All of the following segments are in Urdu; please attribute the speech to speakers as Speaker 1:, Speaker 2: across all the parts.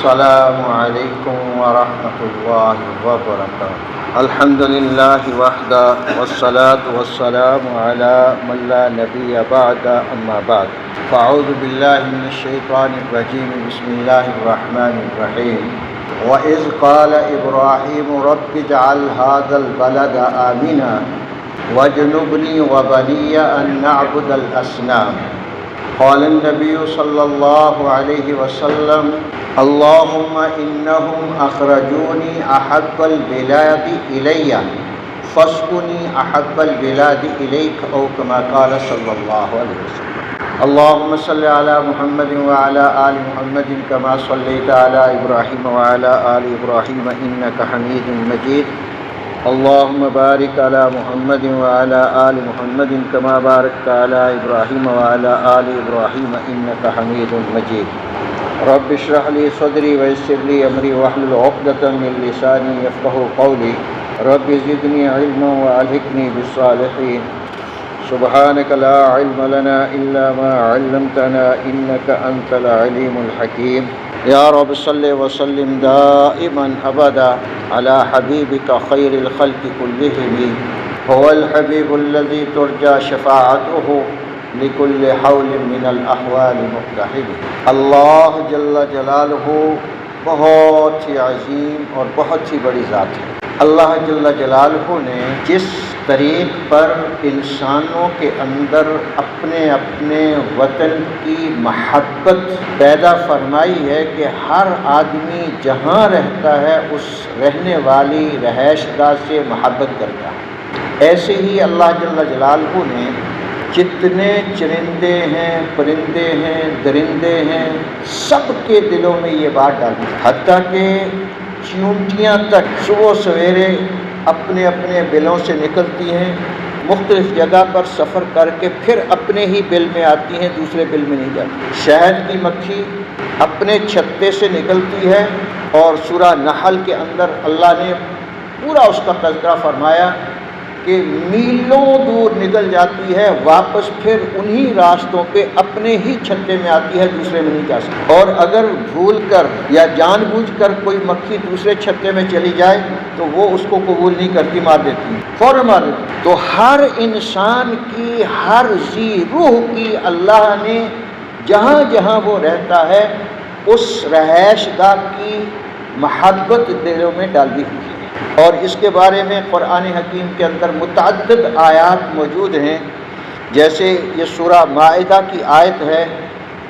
Speaker 1: السلام علیکم ورحمۃ اللہ وبرکاتہ۔ الحمد للہ وحدہ والصلاة والسلام علی من لا نبی بعد اما بعد فاعوذ باللہ من الشیطان الرجیم بسم اللہ الرحمن الرحیم وَإِذْ قَالَ إِبْرَاهِيمُ رَبِّ اجْعَلْ هَذَا الْبَلَدَ آمِنًا وَاجْنُبْنِي وَبَنِيَّ أَن نَّعْبُدَ الْأَصْنَامَ قال النبي صلى الله عليه وسلم اللهم إنهم أخرجوني أحب البلاد إلي فاسكني أحب البلاد إليك أو كما قال صلى الله عليه وسلم اللهم صل على محمد وعلى آل محمد كما صليت على إبراهيم وعلى آل إبراهيم إنك حميد مجيد اللهم بارك على محمد وعلى آل محمد كما باركت على إبراهيم وعلى آل إبراهيم إنك حميد مجيد رب اشرح لي صدري ويسر لي أمري واحلل عقدة من لساني يفقهوا قولي رب زدني علما وألحقني بالصالحين سبحانك لا علم لنا إلا ما علمتنا إنك أنت العليم الحكيم یا رب صلی وسلم دائما ابدا على حبیبک خیر الخلق کلهم هو الحبیب الذي ترجى شفاعته لكل حول من الاحوال مقتحم۔ اللہ جل جلالہ بہت ہی عظیم اور بہت ہی بڑی ذات ہے۔ اللہ جل جلالہ نے جس طریق پر انسانوں کے اندر اپنے اپنے وطن کی محبت پیدا فرمائی ہے کہ ہر آدمی جہاں رہتا ہے اس رہنے والی رہائش گاہ سے محبت کرتا ہے، ایسے ہی اللہ جل جلالہ نے جتنے چرندے ہیں، پرندے ہیں، درندے ہیں، سب کے دلوں میں یہ بات ڈالی، حتیٰ کہ چیونٹیاں تک صبح سویرے اپنے اپنے بلوں سے نکلتی ہیں، مختلف جگہ پر سفر کر کے پھر اپنے ہی بل میں آتی ہیں، دوسرے بل میں نہیں جاتی۔ شہد کی مکھی اپنے چھتے سے نکلتی ہے اور سورہ نحل کے اندر اللہ نے پورا اس کا تذکرہ فرمایا کہ میلوں دور نکل جاتی ہے، واپس پھر انہی راستوں پہ اپنے ہی چھتے میں آتی ہے، دوسرے میں نہیں جا سکتی۔ اور اگر بھول کر یا جان بوجھ کر کوئی مکھی دوسرے چھتے میں چلی جائے تو وہ اس کو قبول نہیں کرتی، مار دیتی ہے، فوراً مار دیتی۔ تو ہر انسان کی، ہر ذی روح کی اللہ نے جہاں جہاں وہ رہتا ہے اس رہائش گاہ کی محبت دلوں میں ڈالی ہوئی ہے۔ اور اس کے بارے میں قرآن حکیم کے اندر متعدد آیات موجود ہیں، جیسے یہ سورہ مائدہ کی آیت ہے۔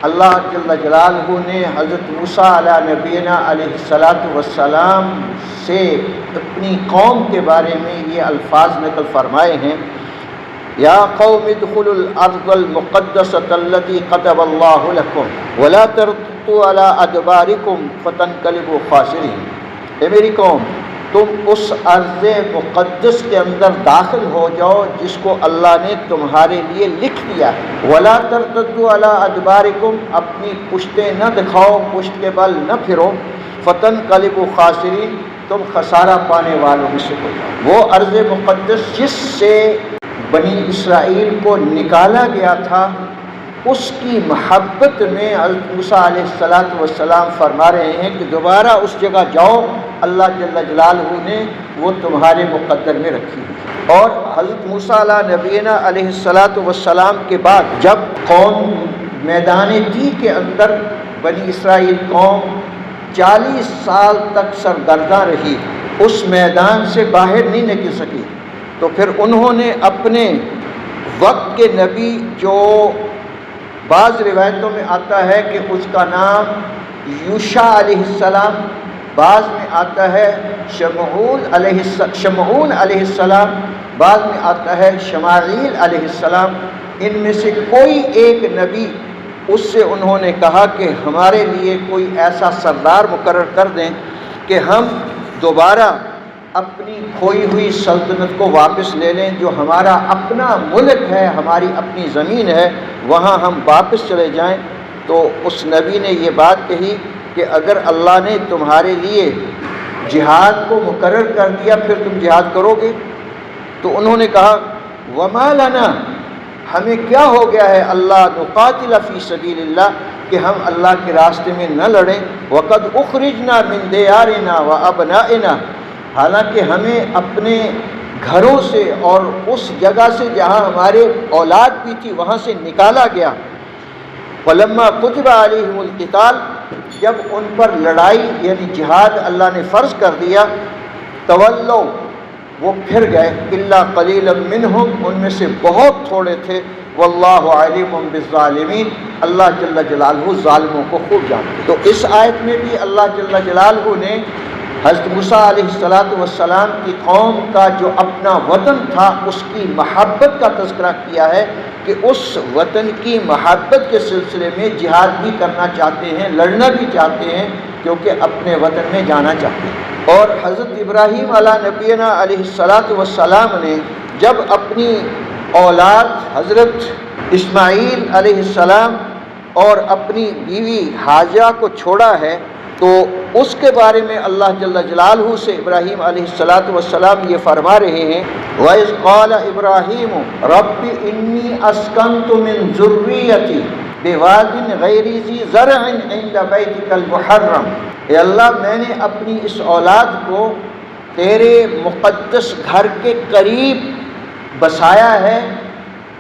Speaker 1: اللہ جل جلالہ نے حضرت موسیٰ علیہ نبینا علیہ السلام سے اپنی قوم کے بارے میں یہ الفاظ نقل فرمائے ہیں، یا قوم ادخلوا الارض المقدسۃ التی كتب اللہ لکم ولا ترتدوا علی ادبارکم فتنقلبوا خاسرین۔ اے میری قوم، تم اس ارض مقدس کے اندر داخل ہو جاؤ جس کو اللہ نے تمہارے لیے لکھ دیا ہے۔ وَلَا تَرْتَدُّوا عَلَىٰ أَدْبَارِكُمْ، اپنی پشتیں نہ دکھاؤ، پشت کے بل نہ پھرو، فَتَنْقَلِبُوا خَاسِرِينَ، تم خسارہ پانے والوں میں سے ہو جاؤ۔ وہ ارض مقدس جس سے بنی اسرائیل کو نکالا گیا تھا، اس کی محبت میں حضرت موسیٰ علیہ السلام فرما رہے ہیں کہ دوبارہ اس جگہ جاؤ، اللہ جل جلالہ نے وہ تمہارے مقدر میں رکھی ہے۔ اور حضرت موسیٰ علیہ نبینا علیہ السلام کے بعد جب قوم میدان تی کے اندر بنی اسرائیل قوم 40 سال تک سرگرداں رہی، اس میدان سے باہر نہیں نکل سکی، تو پھر انہوں نے اپنے وقت کے نبی، جو بعض روایتوں میں آتا ہے کہ اس کا نام یوشع علیہ السلام، بعض میں آتا ہے شمعون علیہ السلام، بعض میں آتا ہے شماعیل علیہ السلام، ان میں سے کوئی ایک نبی، اس سے انہوں نے کہا کہ ہمارے لیے کوئی ایسا سردار مقرر کر دیں کہ ہم دوبارہ اپنی کھوئی ہوئی سلطنت کو واپس لے لیں، جو ہمارا اپنا ملک ہے، ہماری اپنی زمین ہے، وہاں ہم واپس چلے جائیں۔ تو اس نبی نے یہ بات کہی کہ اگر اللہ نے تمہارے لیے جہاد کو مقرر کر دیا پھر تم جہاد کرو گے؟ تو انہوں نے کہا وما لنا، ہمیں کیا ہو گیا ہے اللہ نقاتل فی سبیل اللہ، کہ ہم اللہ کے راستے میں نہ لڑیں۔ وَقَدْ أُخْرِجْنَا مِنْ دِيَارِنَا وَأَبْنَائِنَا، حالانکہ ہمیں اپنے گھروں سے اور اس جگہ سے جہاں ہمارے اولاد بھی تھی وہاں سے نکالا گیا۔ فَلَمَّا كُتِبَ عَلَيْهِمُ الْقِتَالُ، جب ان پر لڑائی یعنی جہاد اللہ نے فرض کر دیا، تَوَلَّوْا، وہ پھر گئے، إِلَّا قَلِيلًا مِّنْهُمْ، ان میں سے بہت تھوڑے تھے، وَاللَّهُ عَلِيمٌ بِالظَّالِمِينَ، اللہ جل جلالہ ظالموں کو خوب جانتے۔ تو اس آیت میں بھی اللہ جل جلالہ نے حضرت موسیٰ علیہ السلام کی قوم کا جو اپنا وطن تھا اس کی محبت کا تذکرہ کیا ہے کہ اس وطن کی محبت کے سلسلے میں جہاد بھی کرنا چاہتے ہیں، لڑنا بھی چاہتے ہیں، کیونکہ اپنے وطن میں جانا چاہتے ہیں۔ اور حضرت ابراہیم علیہ نبینا علیہ السلام نے جب اپنی اولاد حضرت اسماعیل علیہ السلام اور اپنی بیوی حاجرہ کو چھوڑا ہے تو اس کے بارے میں اللہ جل جلالہ سے ابراہیم علیہ السلام یہ فرما رہے ہیں، وَإِذْ قَالَ إِبْرَاهِيمُ رَبِّ إِنِّي أَسْكَنْتُ مِنْ ذُرِّيَّتِي بِوَادٍ غَيْرِ ذِي زَرْعٍ عِنْدَ بَيْتِكَ الْمُحَرَّمِ، اے اللہ میں نے اپنی اس اولاد کو تیرے مقدس گھر کے قریب بسایا ہے،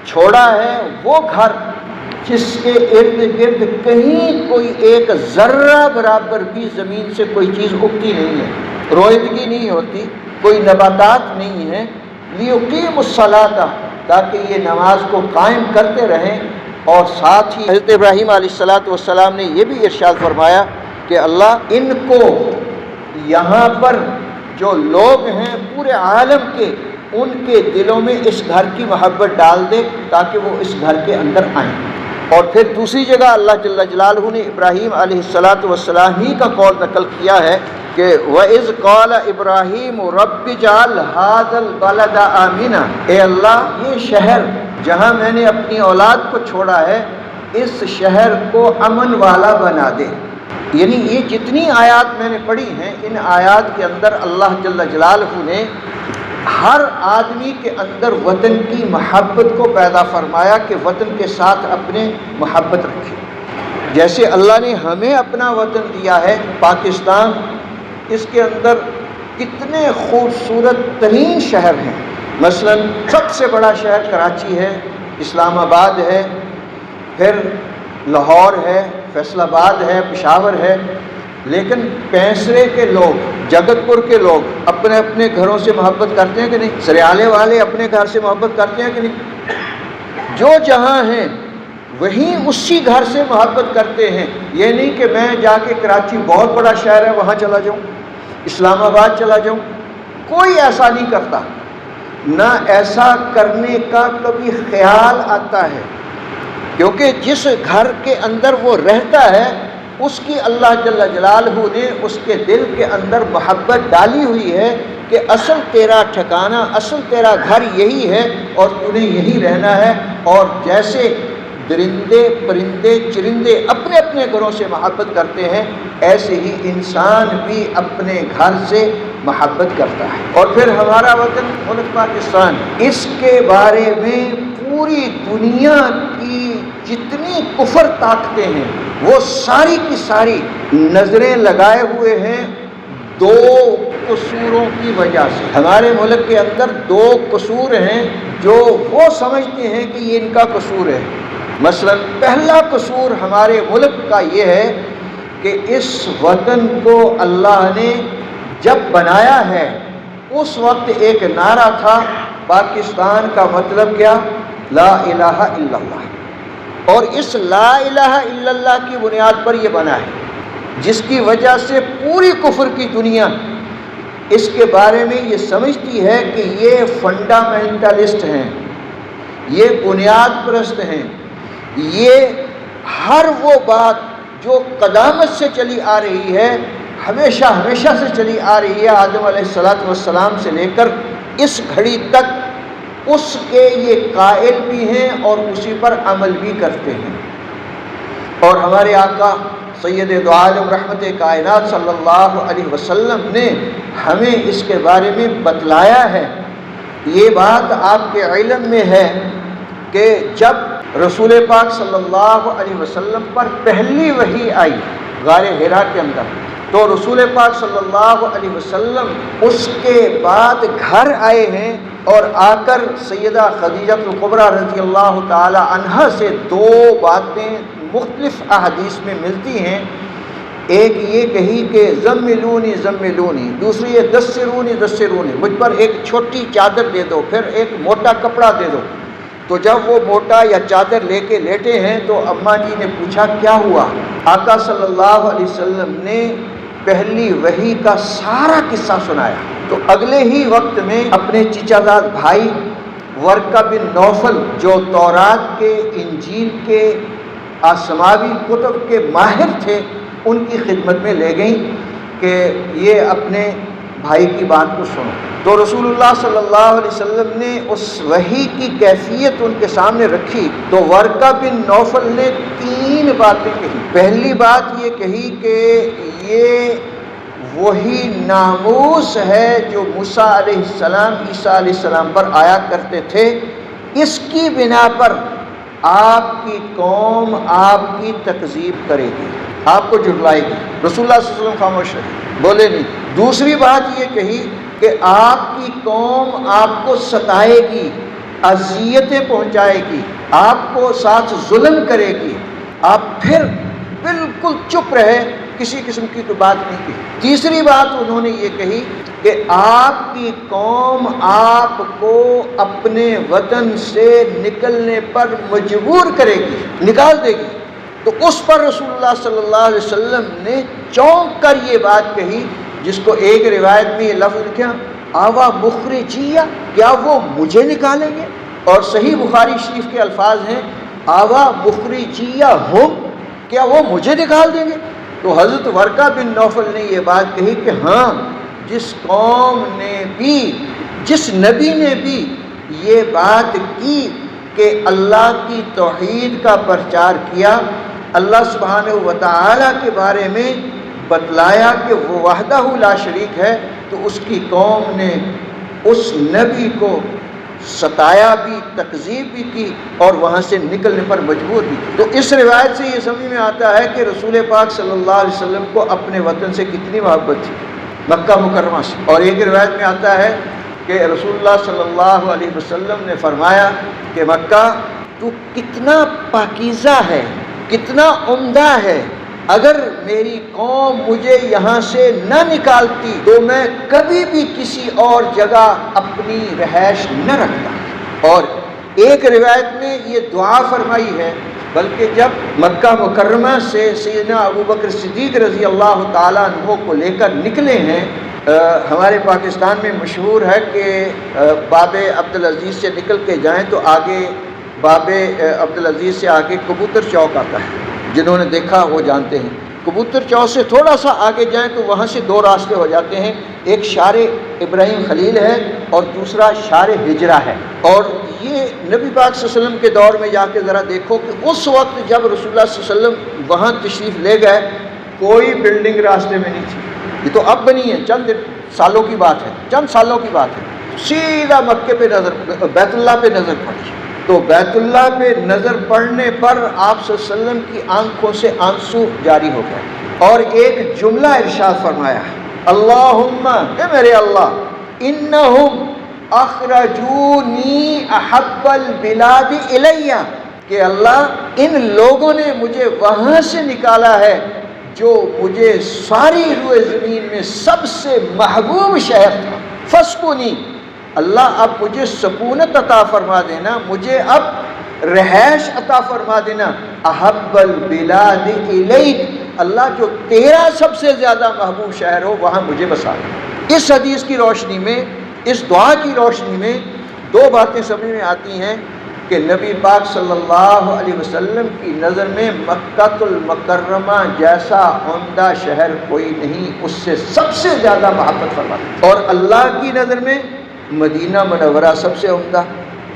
Speaker 1: چھوڑا ہے، وہ گھر جس کے ارد گرد کہیں کوئی ایک ذرہ برابر بھی زمین سے کوئی چیز اگتی نہیں ہے، رویدگی نہیں ہوتی، کوئی نباتات نہیں ہے، لِيُقِيمُ الصَّلَاةَ، تاکہ یہ نماز کو قائم کرتے رہیں۔ اور ساتھ ہی حضرت ابراہیم علیہ السلام نے یہ بھی ارشاد فرمایا کہ اللہ ان کو یہاں پر جو لوگ ہیں پورے عالم کے، ان کے دلوں میں اس گھر کی محبت ڈال دے تاکہ وہ اس گھر کے اندر آئیں۔ اور پھر دوسری جگہ اللہ جل جلالہ نے ابراہیم علیہ السلام ہی کا قول نقل کیا ہے کہ وَإِذْ قَالَ إِبْرَاهِيمُ رَبِّ اجْعَلْ هَٰذَا الْبَلَدَ آمِنًا، اے اللہ یہ شہر جہاں میں نے اپنی اولاد کو چھوڑا ہے اس شہر کو امن والا بنا دے۔ یعنی یہ جتنی آیات میں نے پڑھی ہیں ان آیات کے اندر اللہ جل جلالہ نے ہر آدمی کے اندر وطن کی محبت کو پیدا فرمایا کہ وطن کے ساتھ اپنے محبت رکھے۔ جیسے اللہ نے ہمیں اپنا وطن دیا ہے پاکستان، اس کے اندر کتنے خوبصورت ترین شہر ہیں، مثلا سب سے بڑا شہر کراچی ہے، اسلام آباد ہے، پھر لاہور ہے، فیصل آباد ہے، پشاور ہے، لیکن پینسرے کے لوگ، جگت پور کے لوگ اپنے اپنے گھروں سے محبت کرتے ہیں کہ نہیں؟ سریالے والے اپنے گھر سے محبت کرتے ہیں کہ نہیں؟ جو جہاں ہیں وہیں اسی گھر سے محبت کرتے ہیں۔ یہ نہیں کہ میں جا کے کراچی بہت بڑا شہر ہے وہاں چلا جاؤں، اسلام آباد چلا جاؤں، کوئی ایسا نہیں کرتا، نہ ایسا کرنے کا کبھی خیال آتا ہے، کیونکہ جس گھر کے اندر وہ رہتا ہے اس کی اللہ جل جلالہ نے اس کے دل کے اندر محبت ڈالی ہوئی ہے کہ اصل تیرا ٹھکانہ، اصل تیرا گھر یہی ہے اور تُونے یہی رہنا ہے۔ اور جیسے درندے پرندے چرندے اپنے اپنے گھروں سے محبت کرتے ہیں ایسے ہی انسان بھی اپنے گھر سے محبت کرتا ہے۔ اور پھر ہمارا وطن ملک پاکستان، اس کے بارے میں پوری دنیا کی جتنی کفر طاقتیں ہیں وہ ساری کی ساری نظریں لگائے ہوئے ہیں دو قصوروں کی وجہ سے۔ ہمارے ملک کے اندر دو قصور ہیں جو وہ سمجھتے ہیں کہ یہ ان کا قصور ہے۔ مثلا پہلا قصور ہمارے ملک کا یہ ہے کہ اس وطن کو اللہ نے جب بنایا ہے اس وقت ایک نعرہ تھا، پاکستان کا مطلب کیا؟ لا الہ الا اللہ، اور اس لا الہ الا اللہ کی بنیاد پر یہ بنا ہے، جس کی وجہ سے پوری کفر کی دنیا اس کے بارے میں یہ سمجھتی ہے کہ یہ فنڈامنٹلسٹ ہیں، یہ بنیاد پرست ہیں، یہ ہر وہ بات جو قدامت سے چلی آ رہی ہے، ہمیشہ سے چلی آ رہی ہے، آدم علیہ السلام سے لے کر اس گھڑی تک اس کے یہ قائل بھی ہیں اور اسی پر عمل بھی کرتے ہیں۔ اور ہمارے آقا سید دو عالم رحمت کائنات صلی اللہ علیہ وسلم نے ہمیں اس کے بارے میں بتلایا ہے۔ یہ بات آپ کے علم میں ہے کہ جب رسول پاک صلی اللہ علیہ وسلم پر پہلی وحی آئی غار حرا کے اندر، تو رسول پاک صلی اللہ علیہ وسلم اس کے بعد گھر آئے ہیں، اور آ کر سیدہ خدیجہ الکبریٰ رضی اللہ تعالی عنہا سے دو باتیں مختلف احادیث میں ملتی ہیں۔ ایک یہ کہی کہ زملونی زملونی، دوسری یہ دسرونی دسرونی، مجھ پر ایک چھوٹی چادر دے دو، پھر ایک موٹا کپڑا دے دو۔ تو جب وہ موٹا یا چادر لے کے لیٹے ہیں تو اماں جی نے پوچھا کیا ہوا؟ آقا صلی اللہ علیہ وسلم نے پہلی وحی کا سارا قصہ سنایا۔ تو اگلے ہی وقت میں اپنے چچا زاد بھائی ورقہ بن نوفل، جو تورات کے، انجیل کے، آسماوی کتب کے ماہر تھے، ان کی خدمت میں لے گئیں کہ یہ اپنے بھائی کی بات کو سنو۔ تو رسول اللہ صلی اللہ علیہ وسلم نے اس وحی کی کیفیت ان کے سامنے رکھی، تو ورقہ بن نوفل نے 3 باتیں کہی۔ پہلی بات یہ کہی کہ یہ وہی ناموس ہے جو موسیٰ علیہ السلام عیسیٰ علیہ السلام پر آیا کرتے تھے، اس کی بنا پر آپ کی قوم آپ کی تکذیب کرے گی، آپ کو جھٹلائے گی۔ رسول اللہ صلی اللہ علیہ وسلم خاموش رہے، بولے نہیں۔ دوسری بات یہ کہی کہ آپ کی قوم آپ کو ستائے گی، اذیتیں پہنچائے گی، آپ کو ساتھ ظلم کرے گی، آپ پھر بالکل چپ رہے، کسی قسم کی کوئی بات نہیں کی۔ تیسری بات انہوں نے یہ کہی کہ آپ کی قوم آپ کو اپنے وطن سے نکلنے پر مجبور کرے گی، نکال دے گی۔ تو اس پر رسول اللہ صلی اللہ علیہ وسلم نے چونک کر یہ بات کہی، جس کو ایک روایت میں یہ لفظ لکھا آوا مخرجیہ، کیا وہ مجھے نکالیں گے؟ اور صحیح بخاری شریف کے الفاظ ہیں آوا مخرجیہ ہم، کیا وہ مجھے نکال دیں گے؟ تو حضرت ورقہ بن نوفل نے یہ بات کہی کہ ہاں، جس قوم نے بھی، جس نبی نے بھی یہ بات کی کہ اللہ کی توحید کا پرچار کیا، اللہ سبحانہ و تعالیٰ کے بارے میں بتلایا کہ وہ وحدہ لا شریک ہے، تو اس کی قوم نے اس نبی کو ستایا بھی، تکذیب بھی کی، اور وہاں سے نکلنے پر مجبور بھی کی۔ تو اس روایت سے یہ سمجھ میں آتا ہے کہ رسول پاک صلی اللہ علیہ وسلم کو اپنے وطن سے کتنی محبت تھی، مکہ مکرمہ سے۔ اور ایک روایت میں آتا ہے کہ رسول اللہ صلی اللہ علیہ وسلم نے فرمایا کہ مکہ تو کتنا پاکیزہ ہے، کتنا عمدہ ہے، اگر میری قوم مجھے یہاں سے نہ نکالتی تو میں کبھی بھی کسی اور جگہ اپنی رہائش نہ رکھتا۔ اور ایک روایت میں یہ دعا فرمائی ہے، بلکہ جب مکہ مکرمہ سے سیدنا ابوبکر صدیق رضی اللہ تعالیٰ عنہ کو لے کر نکلے ہیں، ہمارے پاکستان میں مشہور ہے کہ باب عبدالعزیز سے نکل کے جائیں تو آگے باب عبدالعزیز سے آگے کبوتر چوک آتا ہے، جنہوں نے دیکھا وہ جانتے ہیں۔ کبوتر چوک سے تھوڑا سا آگے جائیں تو وہاں سے 2 راستے ہو جاتے ہیں، ایک شار ابراہیم خلیل ہے اور دوسرا شار ہجرہ ہے۔ اور یہ نبی پاک صلی اللہ علیہ وسلم کے دور میں جا کے ذرا دیکھو کہ اس وقت جب رسول اللہ صلی اللہ علیہ وسلم وہاں تشریف لے گئے، کوئی بلڈنگ راستے میں نہیں تھی، یہ تو اب بنی ہے، چند سالوں کی بات ہے، چند سالوں کی بات ہے۔ سیدھا مکے پہ نظر، بیت اللہ پہ نظر پڑی، تو بیت اللہ پہ نظر پڑنے پر آپ صلی اللہ علیہ وسلم کی آنکھوں سے آنسو جاری ہو گئے، اور ایک جملہ ارشاد فرمایا، اللہم، اے میرے اللہ، انہم اخرجونی احب البلاد الیہ، کہ اللہ ان لوگوں نے مجھے وہاں سے نکالا ہے جو مجھے ساری روئے زمین میں سب سے محبوب شہر تھا، فسکونی، اللہ اب مجھے سکونت عطا فرما دینا، مجھے اب رہائش عطا فرما دینا، احب البلاد الیک، اللہ جو تیرا سب سے زیادہ محبوب شہر ہو وہاں مجھے بسا دے۔ اس حدیث کی روشنی میں، اس دعا کی روشنی میں 2 باتیں سمجھ میں آتی ہیں کہ نبی پاک صلی اللہ علیہ وسلم کی نظر میں مکہ المکرمہ جیسا عمدہ شہر کوئی نہیں، اس سے سب سے زیادہ محبت فرماتے، اور اللہ کی نظر میں مدینہ منورہ سب سے عمدہ،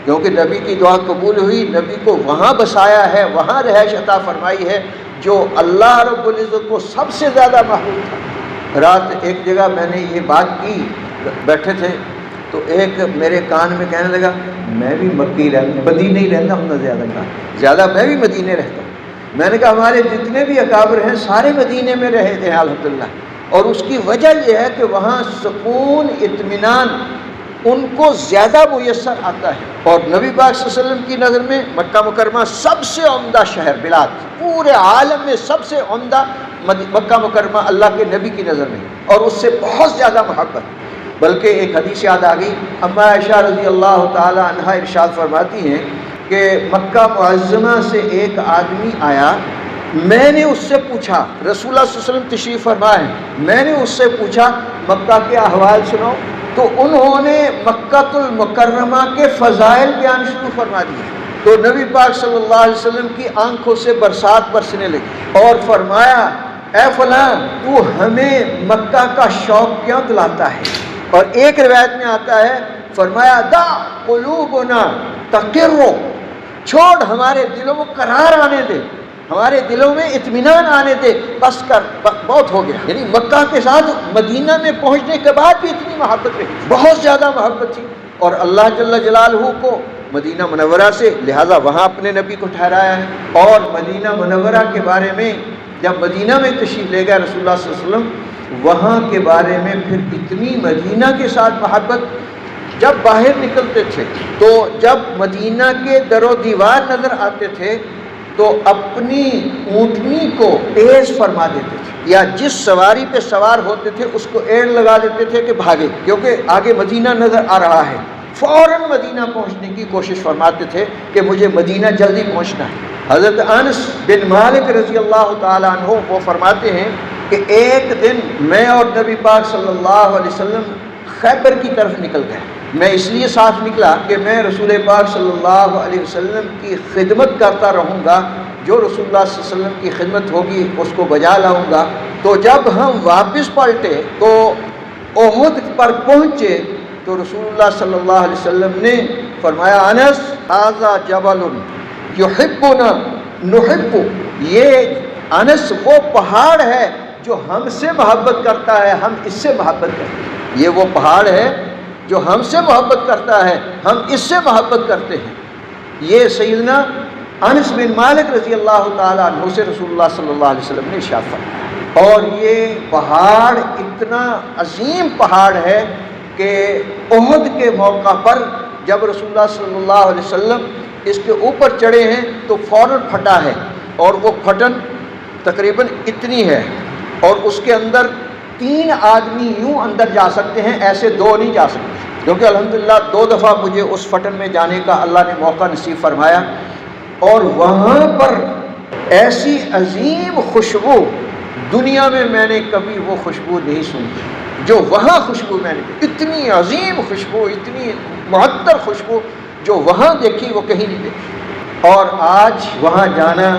Speaker 1: کیونکہ نبی کی دعا قبول ہوئی، نبی کو وہاں بسایا ہے، وہاں رہائش عطا فرمائی ہے جو اللہ رب العزت کو سب سے زیادہ محبوب تھا۔ رات ایک جگہ میں نے یہ بات کی، بیٹھے تھے تو ایک میرے کان میں کہنے لگا میں بھی مکی رہتا، مدینے ہی رہتا ہوں نہ زیادہ میں بھی مدینے رہتا ہوں۔ میں نے کہا ہمارے جتنے بھی اکابر ہیں سارے مدینے میں رہے تھے الحمدللہ، اور اس کی وجہ یہ ہے کہ وہاں سکون اطمینان ان کو زیادہ میسر آتا ہے۔ اور نبی پاک صلی اللہ علیہ وسلم کی نظر میں مکہ مکرمہ سب سے عمدہ شہر، بلاد پورے عالم میں سب سے عمدہ مکہ مکرمہ اللہ کے نبی کی نظر میں، اور اس سے بہت زیادہ محبت۔ بلکہ ایک حدیث یاد آ گئی، اما عائشہ رضی اللہ تعالی عنہا ارشاد فرماتی ہیں کہ مکہ معظمہ سے ایک آدمی آیا، میں نے اس سے پوچھا، رسول اللہ صلی اللہ علیہ وسلم تشریف فرما ہے، میں نے اس سے پوچھا مکہ کے احوال سناؤ، تو انہوں نے مکہ المکرمہ کے فضائل بیان شروع فرما دیے۔ تو نبی پاک صلی اللہ علیہ وسلم کی آنکھوں سے برسات برسنے لگی اور فرمایا اے فلاں تو ہمیں مکہ کا شوق کیوں دلاتا ہے؟ اور ایک روایت میں آتا ہے فرمایا دا قلوبنا تقر، چھوڑ ہمارے دلوں میں قرار آنے دے، ہمارے دلوں میں اطمینان آنے دے، بس کر بہت ہو گیا۔ یعنی مکہ کے ساتھ مدینہ میں پہنچنے کے بعد بھی اتنی محبت رہی، بہت زیادہ محبت تھی، اور اللہ جل جلالہ کو مدینہ منورہ سے لہٰذا وہاں اپنے نبی کو ٹھہرایا ہے۔ اور مدینہ منورہ کے بارے میں جب مدینہ میں تشریف لے گئے رسول اللہ صلی اللہ علیہ وسلم، وہاں کے بارے میں پھر اتنی مدینہ کے ساتھ محبت، جب باہر نکلتے تھے تو جب مدینہ کے در و دیوار نظر آتے تھے تو اپنی اونٹنی کو تیز فرما دیتے تھے، یا جس سواری پہ سوار ہوتے تھے اس کو ایڑ لگا دیتے تھے کہ بھاگے، کیونکہ آگے مدینہ نظر آ رہا ہے، فوراً مدینہ پہنچنے کی کوشش فرماتے تھے کہ مجھے مدینہ جلدی پہنچنا ہے۔ حضرت انس بن مالک رضی اللہ تعالیٰ عنہ وہ فرماتے ہیں کہ ایک دن میں اور نبی پاک صلی اللہ علیہ وسلم خیبر کی طرف نکل گئے۔ میں اس لیے ساتھ نکلا کہ میں رسول پاک صلی اللہ علیہ وسلم کی خدمت کرتا رہوں گا، جو رسول اللہ صلی اللہ علیہ وسلم کی خدمت ہوگی اس کو بجا لاؤں گا۔ تو جب ہم واپس پلٹے تو احد پر پہنچے تو رسول اللہ صلی اللہ علیہ وسلم نے فرمایا انس ھذا جبل یحبنا نحب، یہ انس وہ پہاڑ ہے جو ہم سے محبت کرتا ہے، ہم اس سے محبت کرتے ہیں۔ یہ وہ پہاڑ ہے جو ہم سے محبت کرتا ہے، ہم اس سے محبت کرتے ہیں۔ یہ سیدنا انس بن مالک رضی اللہ تعالیٰ عنہ سے رسول اللہ صلی اللہ علیہ وسلم نے ارشاد فرمایا۔ اور یہ پہاڑ اتنا عظیم پہاڑ ہے کہ احد کے موقع پر جب رسول اللہ صلی اللہ علیہ وسلم اس کے اوپر چڑھے ہیں تو فوراً پھٹا ہے، اور وہ پھٹن تقریباً اتنی ہے، اور اس کے اندر 3 آدمی یوں اندر جا سکتے ہیں، ایسے 2 نہیں جا سکتے، کیونکہ الحمدللہ 2 دفعہ مجھے اس پھٹن میں جانے کا اللہ نے موقع نصیب فرمایا، اور وہاں پر ایسی عظیم خوشبو دنیا میں نے کبھی وہ خوشبو نہیں سنی جو وہاں خوشبو میں نے، اتنی عظیم خوشبو، اتنی معطر خوشبو جو وہاں دیکھی وہ کہیں نہیں دیکھی۔ اور آج وہاں جانا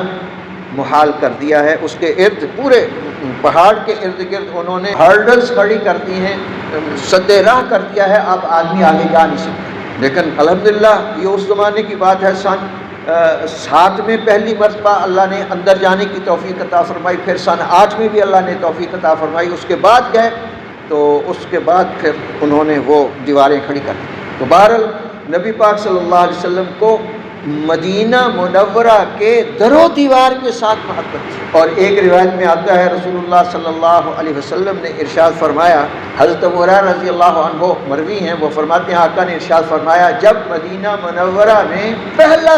Speaker 1: محال کر دیا ہے، اس کے ارد پورے پہاڑ کے ارد گرد انہوں نے ہرڈلز کھڑی کر دی ہیں، سد راہ کر دیا ہے، اب آدمی آگے جا نہیں سکتا۔ لیکن الحمدللہ یہ اس زمانے کی بات ہے، سن 7 میں پہلی مرتبہ اللہ نے اندر جانے کی توفیق عطا فرمائی، پھر سن 8 میں بھی اللہ نے توفیق عطا فرمائی، اس کے بعد گئے تو اس کے بعد پھر انہوں نے وہ دیواریں کھڑی کر دی۔ تو بہرحال نبی پاک صلی اللہ علیہ وسلم کو مدینہ منورہ کے در و دیوار کے ساتھ محبت تھی۔ اور ایک روایت میں آتا ہے رسول اللہ صلی اللہ علیہ وسلم نے ارشاد فرمایا، حضرت ابو ہریرہ رضی اللہ عنہ مروی ہیں، وہ فرماتے ہیں آقا نے ارشاد فرمایا جب مدینہ منورہ میں پہلا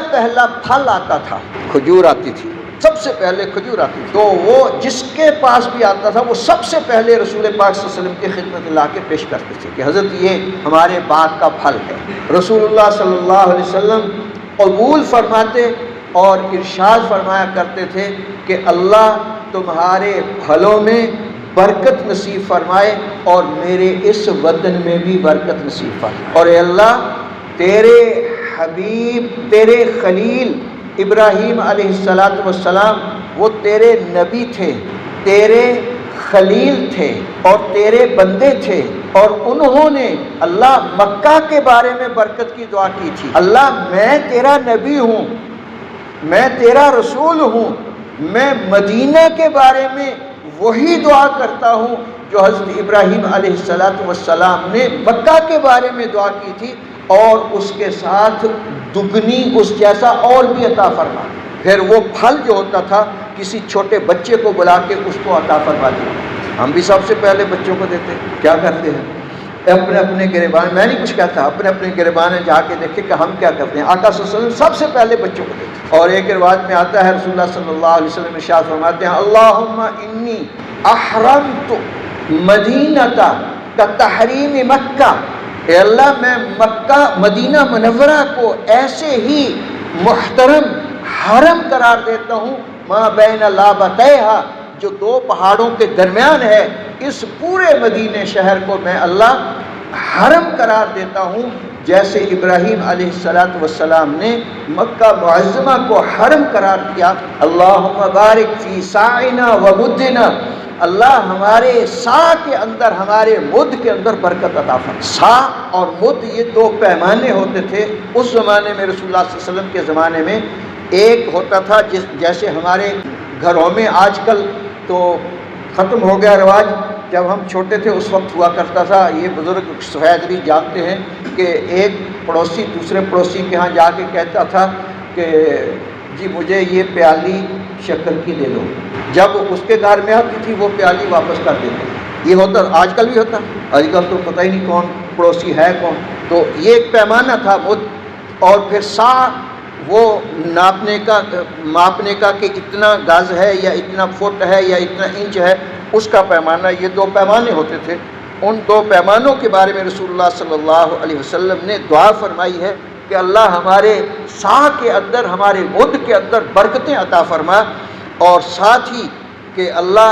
Speaker 1: پھل آتا تھا، کھجور آتی تھی، سب سے پہلے کھجور آتی تھی، تو وہ جس کے پاس بھی آتا تھا وہ سب سے پہلے رسول پاک صلی اللہ علیہ وسلم کی خدمت لا کے پیش کرتے تھے کہ حضرت یہ ہمارے باغ کا پھل ہے۔ رسول اللہ صلی اللہ علیہ وسلم قبول فرماتے اور ارشاد فرمایا کرتے تھے کہ اللہ تمہارے پھلوں میں برکت نصیب فرمائے اور میرے اس وطن میں بھی برکت نصیب فرمائے، اور اے اللہ تیرے حبیب تیرے خلیل ابراہیم علیہ السلام وہ تیرے نبی تھے، تیرے خلیل تھے اور تیرے بندے تھے، اور انہوں نے اللہ مکہ کے بارے میں برکت کی دعا کی تھی، اللہ میں تیرا نبی ہوں، میں تیرا رسول ہوں، میں مدینہ کے بارے میں وہی دعا کرتا ہوں جو حضرت ابراہیم علیہ السلام نے مکہ کے بارے میں دعا کی تھی، اور اس کے ساتھ دگنی اس جیسا اور بھی عطا فرما۔ پھر وہ پھل جو ہوتا تھا کسی چھوٹے بچے کو بلا کے اس کو عطا فرما دیا۔ ہم بھی سب سے پہلے بچوں کو دیتے، کیا کرتے ہیں؟ اپنے اپنے گریبان، میں نہیں کچھ کہتا، اپنے اپنے گریبان جا کے دیکھیں کہ ہم کیا کرتے ہیں۔ آقا صلی اللہ علیہ وسلم سب سے پہلے بچوں کو دیتے، اور ایک روایت میں آتا ہے رسول اللہ صلی اللہ علیہ وسلم ارشاد فرماتے ہیں اللہم انی احرمت مدینہ کا تحریم مکہ، اے اللہ میں مکہ مدینہ منورہ کو ایسے ہی محترم حرم قرار دیتا ہوں، ما بین لابتیہا، جو دو پہاڑوں کے درمیان ہے، اس پورے مدینہ شہر کو میں اللہ حرم قرار دیتا ہوں، جیسے ابراہیم علیہ السلام نے مکہ معظمہ کو حرم قرار دیا۔ اللہم بارک فی ساعنا و مدنا، اللہ ہمارے سا کے اندر، ہمارے مد کے اندر برکت عطا فرما۔ سا اور مد یہ دو پیمانے ہوتے تھے اس زمانے میں، رسول اللہ صلی اللہ علیہ وسلم کے زمانے میں۔ ایک ہوتا تھا جیسے ہمارے گھروں میں آج کل تو ختم ہو گیا رواج، جب ہم چھوٹے تھے اس وقت ہوا کرتا تھا، یہ بزرگ سفید علی جانتے ہیں کہ ایک پڑوسی دوسرے پڑوسی کے ہاں جا کے کہتا تھا کہ جی مجھے یہ پیالی شکر کی دے دو، جب اس کے گھر میں آتی تھی وہ پیالی واپس کر دیتے۔ یہ ہوتا، آج کل بھی ہوتا، آج کل تو پتہ ہی نہیں کون پڑوسی ہے کون۔ تو یہ ایک پیمانہ تھا مد، اور پھر سا وہ ماپنے کا کہ اتنا گز ہے یا اتنا فٹ ہے یا اتنا انچ ہے، اس کا پیمانہ۔ یہ دو پیمانے ہوتے تھے، ان دو پیمانوں کے بارے میں رسول اللہ صلی اللہ علیہ وسلم نے دعا فرمائی ہے کہ اللہ ہمارے سا کے اندر، ہمارے مد کے اندر برکتیں عطا فرما، اور ساتھ ہی کہ اللہ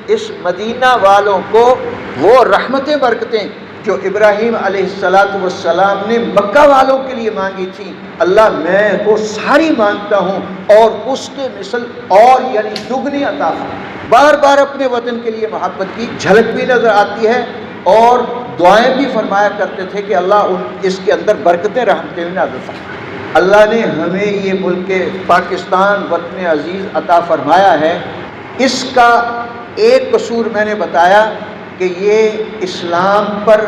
Speaker 1: اس مدینہ والوں کو وہ رحمتیں برکتیں جو ابراہیم علیہ السلام نے مکہ والوں کے لیے مانگی تھی، اللہ میں وہ ساری مانگتا ہوں، اور اس کے مثل اور یعنی دگنی عطا فرما۔ بار بار اپنے وطن کے لیے محبت کی جھلک بھی نظر آتی ہے، اور دعائیں بھی فرمایا کرتے تھے کہ اللہ اس کے اندر برکتیں رحمتیں بھی نازل فرما۔ اللہ نے ہمیں یہ ملک پاکستان وطن عزیز عطا فرمایا ہے۔ اس کا ایک قصور میں نے بتایا کہ یہ اسلام پر،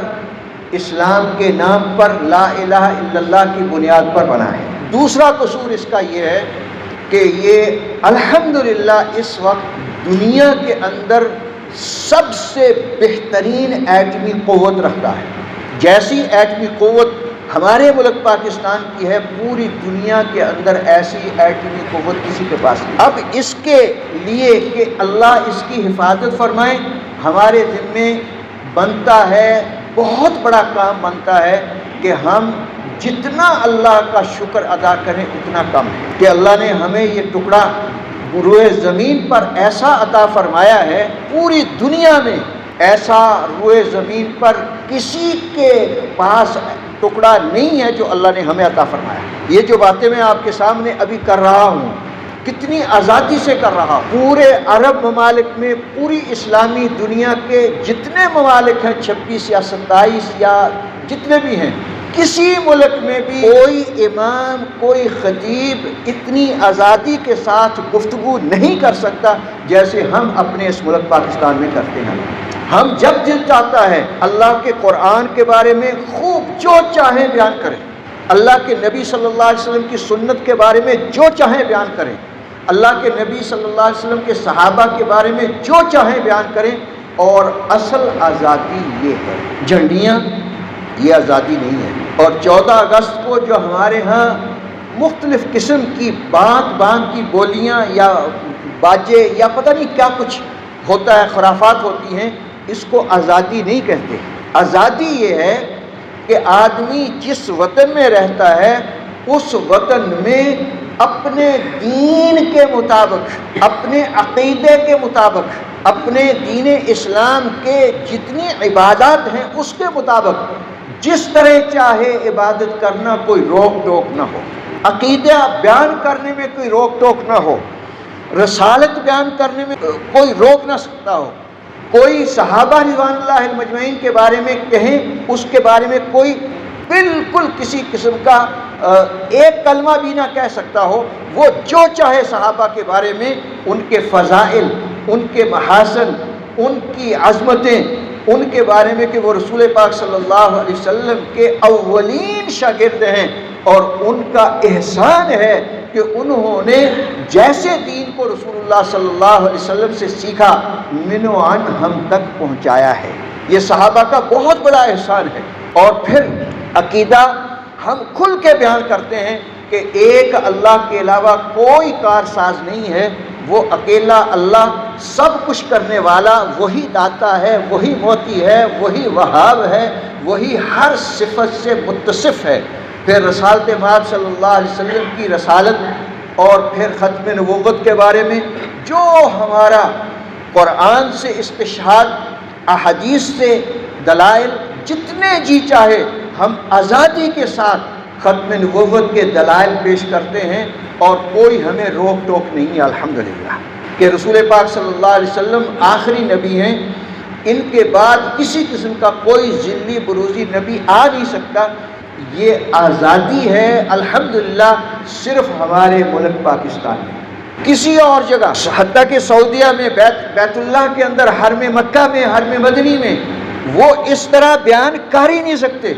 Speaker 1: اسلام کے نام پر لا الہ الا اللہ کی بنیاد پر بنا ہے۔ دوسرا قصور اس کا یہ ہے کہ یہ الحمدللہ اس وقت دنیا کے اندر سب سے بہترین ایٹمی قوت رکھتا ہے۔ جیسی ایٹمی قوت ہمارے ملک پاکستان کی ہے، پوری دنیا کے اندر ایسی ایٹمی قوت کسی کے پاس نہیں۔ اب اس کے لیے کہ اللہ اس کی حفاظت فرمائے، ہمارے ذمے بنتا ہے، بہت بڑا کام بنتا ہے کہ ہم جتنا اللہ کا شکر ادا کریں اتنا کم ہے، کہ اللہ نے ہمیں یہ ٹکڑا روئے زمین پر ایسا عطا فرمایا ہے، پوری دنیا میں ایسا روئے زمین پر کسی کے پاس ٹکڑا نہیں ہے جو اللہ نے ہمیں عطا فرمایا۔ یہ جو باتیں میں آپ کے سامنے ابھی کر رہا ہوں، کتنی آزادی سے کر رہا ہوں۔ پورے عرب ممالک میں، پوری اسلامی دنیا کے جتنے ممالک ہیں، 26 یا 27 یا جتنے بھی ہیں، کسی ملک میں بھی کوئی امام، کوئی خطیب اتنی آزادی کے ساتھ گفتگو نہیں کر سکتا جیسے ہم اپنے اس ملک پاکستان میں کرتے ہیں۔ ہم جب دل چاہتا ہے اللہ کے قرآن کے بارے میں خوب جو چاہیں بیان کریں، اللہ کے نبی صلی اللہ علیہ وسلم کی سنت کے بارے میں جو چاہیں بیان کریں، اللہ کے نبی صلی اللہ علیہ وسلم کے صحابہ کے بارے میں جو چاہیں بیان کریں، اور اصل آزادی یہ ہے۔ جھنڈیاں یہ آزادی نہیں ہے، اور 14 اگست کو جو ہمارے ہاں مختلف قسم کی باندھ کی بولیاں یا باجے یا پتہ نہیں کیا کچھ ہوتا ہے، خرافات ہوتی ہیں، اس کو آزادی نہیں کہتے۔ آزادی یہ ہے کہ آدمی جس وطن میں رہتا ہے اس وطن میں اپنے دین کے مطابق، اپنے عقیدے کے مطابق، اپنے دین اسلام کے جتنی عبادات ہیں اس کے مطابق جس طرح چاہے عبادت کرنا، کوئی روک ٹوک نہ ہو، عقیدہ بیان کرنے میں کوئی روک ٹوک نہ ہو، رسالت بیان کرنے میں کوئی روک نہ سکتا ہو، کوئی صحابہ رضوان اللہ المجمعین کے بارے میں کہیں اس کے بارے میں کوئی بالکل کسی قسم کا ایک کلمہ بھی نہ کہہ سکتا ہو، وہ جو چاہے صحابہ کے بارے میں ان کے فضائل، ان کے محاسن، ان کی عظمتیں، ان کے بارے میں کہ وہ رسول پاک صلی اللہ علیہ وسلم کے اولین شاگرد ہیں، اور ان کا احسان ہے کہ انہوں نے جیسے دین کو رسول اللہ صلی اللہ علیہ وسلم سے سیکھا من و عن ہم تک پہنچایا ہے۔ یہ صحابہ کا بہت بڑا احسان ہے۔ اور پھر عقیدہ ہم کھل کے بیان کرتے ہیں کہ ایک اللہ کے علاوہ کوئی کارساز نہیں ہے، وہ اکیلا اللہ سب کچھ کرنے والا، وہی داتا ہے، وہی موتی ہے، وہی وہاب ہے، وہی ہر صفت سے متصف ہے۔ پھر رسالت مآب صلی اللہ علیہ وسلم کی رسالت، اور پھر ختم نبوت کے بارے میں جو ہمارا قرآن سے استشہاد، احادیث سے دلائل، جتنے جی چاہے ہم آزادی کے ساتھ ختم نبوت کے دلائل پیش کرتے ہیں، اور کوئی ہمیں روک ٹوک نہیں ہے الحمدللہ، کہ رسول پاک صلی اللہ علیہ وسلم آخری نبی ہیں، ان کے بعد کسی قسم کا کوئی ذلی بروزی نبی آ نہیں سکتا۔ یہ آزادی ہے الحمدللہ صرف ہمارے ملک پاکستان میں، کسی اور جگہ، حتیٰ کہ سعودیہ میں بیت اللہ کے اندر، حرم مکہ میں، حرم مدنی میں، وہ اس طرح بیان کر ہی نہیں سکتے۔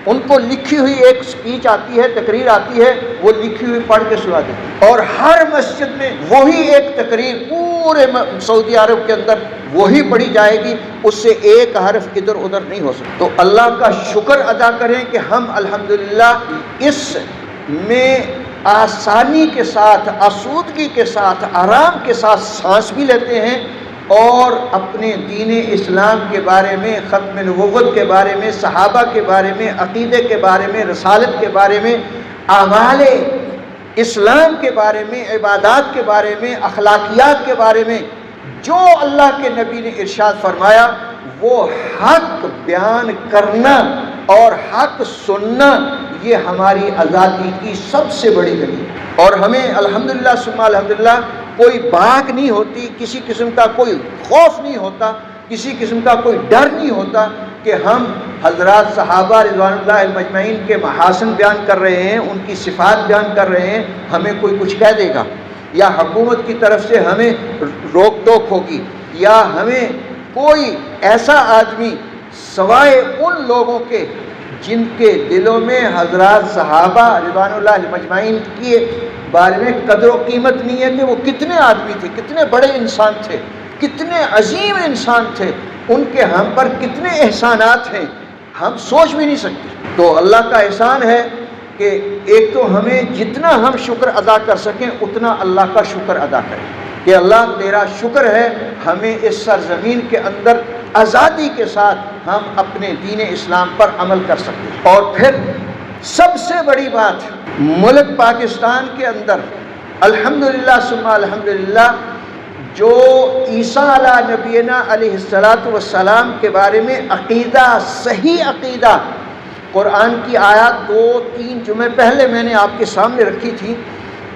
Speaker 1: ان کو لکھی ہوئی ایک سپیچ آتی ہے، تقریر آتی ہے، وہ لکھی ہوئی پڑھ کے سنا دیتے، اور ہر مسجد میں وہی ایک تقریر پورے سعودی عرب کے اندر وہی پڑھی جائے گی، اس سے ایک حرف ادھر ادھر نہیں ہو سکتا۔ تو اللہ کا شکر ادا کریں کہ ہم الحمدللہ اس میں آسانی کے ساتھ، آسودگی کے ساتھ، آرام کے ساتھ سانس بھی لیتے ہیں، اور اپنے دین اسلام کے بارے میں، ختم نبوت کے بارے میں، صحابہ کے بارے میں، عقیدے کے بارے میں، رسالت کے بارے میں، اعمال اسلام کے بارے میں، عبادات کے بارے میں، اخلاقیات کے بارے میں جو اللہ کے نبی نے ارشاد فرمایا وہ حق بیان کرنا اور حق سننا، یہ ہماری آزادی کی سب سے بڑی دلیل ہے۔ اور ہمیں الحمدللہ ثم الحمدللہ کوئی باک نہیں ہوتی، کسی قسم کا کوئی خوف نہیں ہوتا، کسی قسم کا کوئی ڈر نہیں ہوتا کہ ہم حضرات صحابہ رضوان اللہ اجمعین کے محاسن بیان کر رہے ہیں، ان کی صفات بیان کر رہے ہیں، ہمیں کوئی کچھ کہہ دے گا، یا حکومت کی طرف سے ہمیں روک ٹوک ہوگی، یا ہمیں کوئی ایسا آدمی سوائے ان لوگوں کے جن کے دلوں میں حضرات صحابہ رضوان اللہ اجمعین کے بارے میں قدر و قیمت نہیں ہے کہ وہ کتنے آدمی تھے، کتنے بڑے انسان تھے، کتنے عظیم انسان تھے، ان کے ہم پر کتنے احسانات ہیں، ہم سوچ بھی نہیں سکتے۔ تو اللہ کا احسان ہے کہ ایک تو ہمیں جتنا ہم شکر ادا کر سکیں اتنا اللہ کا شکر ادا کریں، کہ اللہ تیرا شکر ہے ہمیں اس سرزمین کے اندر آزادی کے ساتھ ہم اپنے دین اسلام پر عمل کر سکتے ہیں۔ اور پھر سب سے بڑی بات، ملک پاکستان کے اندر الحمدللہ ثم الحمدللہ جو عیسیٰ علیہ نبینا علیہ السلام کے بارے میں عقیدہ، صحیح عقیدہ، قرآن کی آیات 2-3 جمعے پہلے میں نے آپ کے سامنے رکھی تھی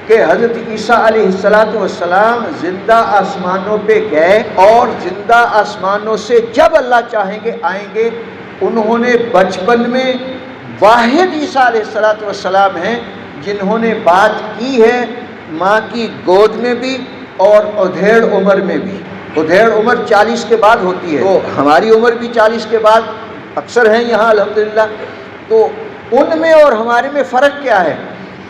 Speaker 1: کہ حضرت عیسیٰ علیہ السلام زندہ آسمانوں پہ گئے، اور زندہ آسمانوں سے جب اللہ چاہیں گے آئیں گے۔ انہوں نے بچپن میں، واحد عیسیٰ علیہ السلام ہیں جنہوں نے بات کی ہے ماں کی گود میں بھی اور ادھیڑ عمر میں بھی۔ ادھیڑ عمر 40 کے بعد ہوتی ہے، تو ہماری عمر بھی 40 کے بعد اکثر ہیں یہاں الحمدللہ۔ تو ان میں اور ہمارے میں فرق کیا ہے؟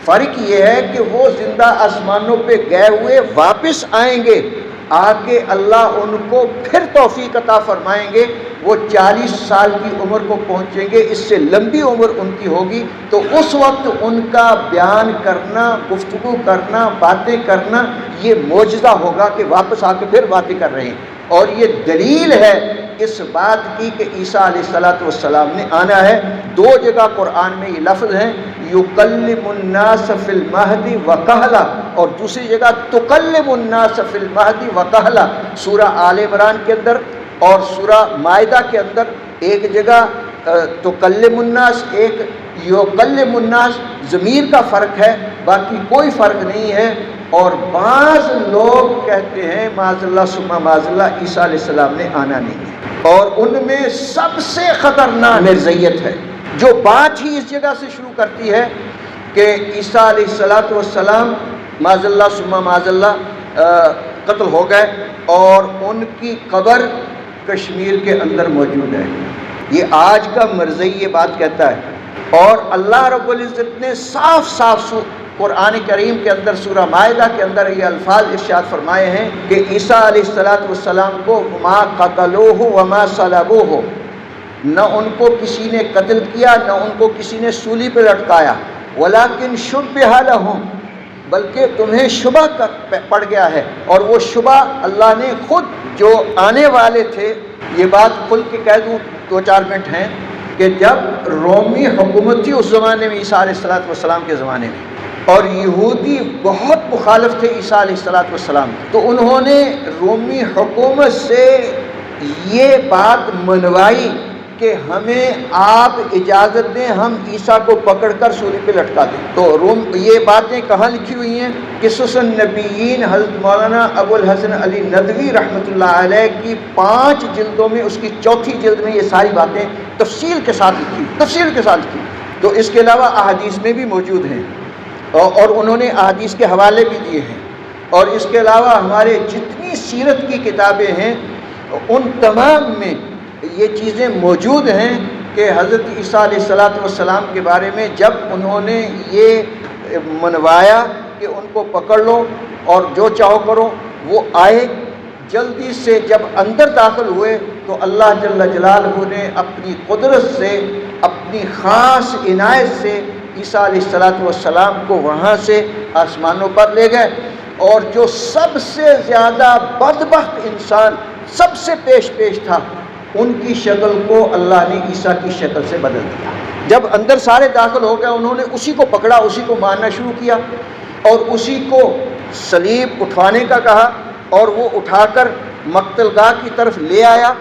Speaker 1: فرق یہ ہے کہ وہ زندہ آسمانوں پہ گئے ہوئے واپس آئیں گے، آ کے اللہ ان کو پھر توفیق عطا فرمائیں گے، وہ 40 سال کی عمر کو پہنچیں گے، اس سے لمبی عمر ان کی ہوگی۔ تو اس وقت ان کا بیان کرنا، گفتگو کرنا، باتیں کرنا، یہ معجزہ ہوگا کہ واپس آ کے پھر باتیں کر رہے ہیں۔ اور یہ دلیل ہے اس بات کی کہ عیسیٰ علیہ السلام نے آنا ہے۔ 2 جگہ قرآن میں یہ لفظ ہیں، یکلم الناس فی المہد وکہلا، اور دوسری جگہ تکلم الناس فی المہد وکہلا، سورہ آل عمران کے اندر اور سورہ مائدہ کے اندر ایک جگہ تکلم الناس، ایک یکلم الناس، ضمیر کا فرق ہے، باقی کوئی فرق نہیں ہے۔ اور بعض لوگ کہتے ہیں معاذ اللہ ثم معاذ اللہ عیسیٰ علیہ السلام نے آنا نہیں ہے، اور ان میں سب سے خطرناک مرزیت ہے جو بات ہی اس جگہ سے شروع کرتی ہے کہ عیسیٰ علیہ السلام معاذ اللہ ثم معاذ اللہ قتل ہو گئے اور ان کی قبر کشمیر کے اندر موجود ہے۔ یہ آج کا مرزئی یہ بات کہتا ہے، اور اللہ رب العزت نے صاف صاف قرآن کریم کے اندر سورہ مائدہ کے اندر یہ الفاظ ارشاد فرمائے ہیں کہ عیسیٰ علیہ السلام کو ما قتلوہ وما صلبوہ، نہ ان کو کسی نے قتل کیا نہ ان کو کسی نے سولی پہ لٹکایا، ولیکن شبہ لہم، بلکہ تمہیں شبہ پڑ گیا ہے، اور وہ شبہ اللہ نے خود جو آنے والے تھے، یہ بات کھل کے کہہ دوں 2-4 منٹ ہیں کہ جب رومی حکومت تھی اس زمانے میں عیسیٰ علیہ السلام کے زمانے میں، اور یہودی بہت مخالف تھے عیسیٰ علیہ السلام، تو انہوں نے رومی حکومت سے یہ بات منوائی کہ ہمیں آپ اجازت دیں ہم عیسیٰ کو پکڑ کر سولی پہ لٹکا دیں۔ تو یہ باتیں کہاں لکھی ہوئی ہیں؟ قصص النبیین حضرت مولانا ابو الحسن علی ندوی رحمۃ اللہ علیہ کی 5 جلدوں میں، اس کی 4تھی جلد میں یہ ساری باتیں تفصیل کے ساتھ لکھی۔ تو اس کے علاوہ احادیث میں بھی موجود ہیں، اور انہوں نے احادیث کے حوالے بھی دیے ہیں، اور اس کے علاوہ ہمارے جتنی سیرت کی کتابیں ہیں ان تمام میں یہ چیزیں موجود ہیں کہ حضرت عیسیٰ علیہ السلام کے بارے میں جب انہوں نے یہ منوایا کہ ان کو پکڑ لو اور جو چاہو کرو، وہ آئے جلدی سے، جب اندر داخل ہوئے تو اللہ جل جلالہ نے اپنی قدرت سے، اپنی خاص عنایت سے عیسیٰ علیہ السلام کو وہاں سے آسمانوں پر لے گئے، اور جو سب سے زیادہ بدبخت انسان سب سے پیش تھا، ان کی شکل کو اللہ نے عیسیٰ کی شکل سے بدل دیا۔ جب اندر سارے داخل ہو گئے انہوں نے اسی کو پکڑا، اسی کو مارنا شروع کیا، اور اسی کو صلیب اٹھانے کا کہا، اور وہ اٹھا کر مقتل گاہ کی طرف لے آیا،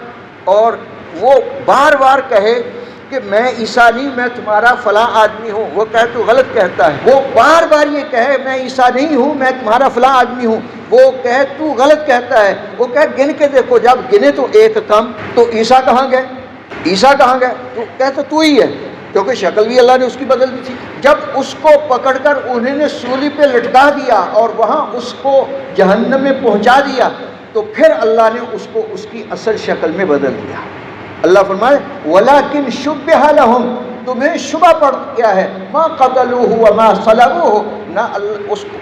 Speaker 1: اور وہ بار بار کہے کہ میں عیسیٰ نہیں، میں تمہارا فلاں آدمی ہوں۔ وہ کہے تو غلط کہتا ہے، وہ بار بار یہ کہے میں عیسیٰ نہیں ہوں، میں تمہارا فلاں آدمی ہوں، وہ کہے تو غلط کہتا ہے، وہ کہے گن کے دیکھو، جب گنے تو ایک کم، تو عیسیٰ کہاں گئے؟ تو کہتا تو ہی ہے، کیونکہ شکل بھی اللہ نے اس کی بدل دی تھی۔ جب اس کو پکڑ کر انہوں نے سولی پہ لٹکا دیا اور وہاں اس کو جہنم میں پہنچا دیا، تو پھر اللہ نے اس کو اس کی اصل شکل میں بدل دیا۔ اللہ فرمائے وَلَكِنْ شُبِّهَ لَهُمْ، تمہیں شبہ پڑ گیا ہے، مَا قَتَلُوهُ وَمَا صَلَبُوهُ، نہ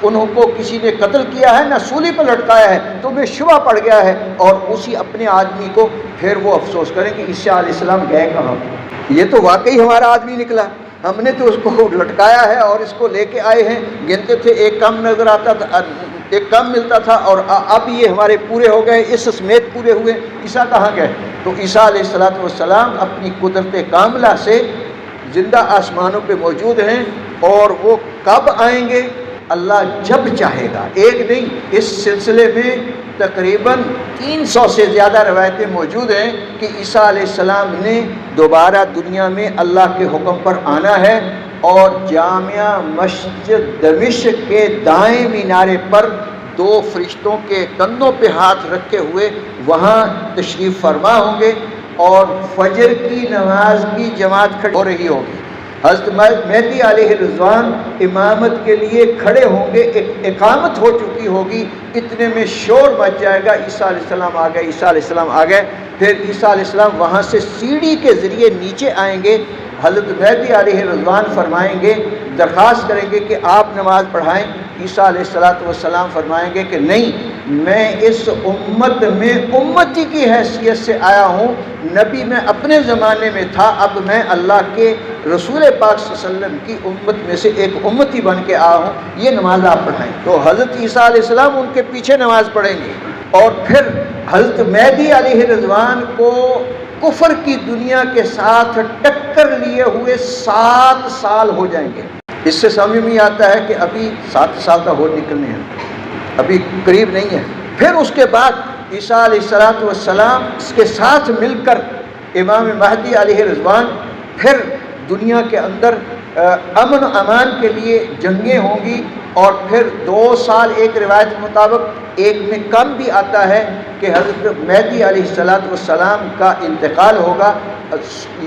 Speaker 1: انہوں کو کسی نے قتل کیا ہے نہ سولی پر لٹکایا ہے، تمہیں شبہ پڑ گیا ہے، اور اسی اپنے آدمی کو پھر وہ افسوس کریں کہ عیسیٰ علیہ السلام گئے کہاں؟ یہ تو واقعی ہمارا آدمی نکلا، ہم نے تو اس کو لٹکایا ہے اور اس کو لے کے آئے ہیں، گنتے تھے ایک کم نظر آتا تھا، ایک کم ملتا تھا، اور اب یہ ہمارے پورے ہو گئے، اس سمیت پورے ہوئے، عیسیٰ کہاں گئے؟ تو عیسیٰ علیہ السلام اپنی قدرت کاملہ سے زندہ آسمانوں پہ موجود ہیں، اور وہ کب آئیں گے؟ اللہ جب چاہے گا۔ ایک نہیں، اس سلسلے میں تقریباً 300 سے زیادہ روایتیں موجود ہیں کہ عیسیٰ علیہ السلام نے دوبارہ دنیا میں اللہ کے حکم پر آنا ہے، اور جامعہ مسجد دمشق کے دائیں مینارے پر 2 فرشتوں کے کندھوں پہ ہاتھ رکھے ہوئے وہاں تشریف فرما ہوں گے، اور فجر کی نماز کی جماعت کھڑی ہو رہی ہوگی، حضرت مہدی علیہ رضوان امامت کے لیے کھڑے ہوں گے، اقامت ہو چکی ہوگی، اتنے میں شور مچ جائے گا، عیسیٰ علیہ السلام آ گئے، عیسیٰ علیہ السلام آ گئے۔ پھر عیسیٰ علیہ السلام وہاں سے سیڑھی کے ذریعے نیچے آئیں گے، حضرت مہدی علیہ رضوان فرمائیں گے، درخواست کریں گے کہ آپ نماز پڑھائیں، عیسیٰ علیہ السلام فرمائیں گے کہ نہیں، میں اس امت میں امتی کی حیثیت سے آیا ہوں، نبی میں اپنے زمانے میں تھا، اب میں اللہ کے رسول پاک صلی اللہ علیہ وسلم کی امت میں سے ایک امتی بن کے آیا ہوں، یہ نماز آپ پڑھائیں۔ تو حضرت عیسیٰ علیہ السلام ان کے پیچھے نماز پڑھیں گے، اور پھر حضرت مہدی علیہ رضوان کو کفر کی دنیا کے ساتھ ٹکر لیے ہوئے 7 سال ہو جائیں گے۔ اس سے سمجھ میں آتا ہے کہ ابھی 7 سال کا اور نکلنے ہیں، ابھی قریب نہیں ہے۔ پھر اس کے بعد عیسیٰ علیہ السلام اس کے ساتھ مل کر امام مہدی علیہ رضوان پھر دنیا کے اندر امن و امان کے لیے جنگیں ہوں گی، اور پھر 2 سال ایک روایت کے مطابق، ایک میں کم بھی آتا ہے کہ حضرت مہدی علیہ السلام کا انتقال ہوگا،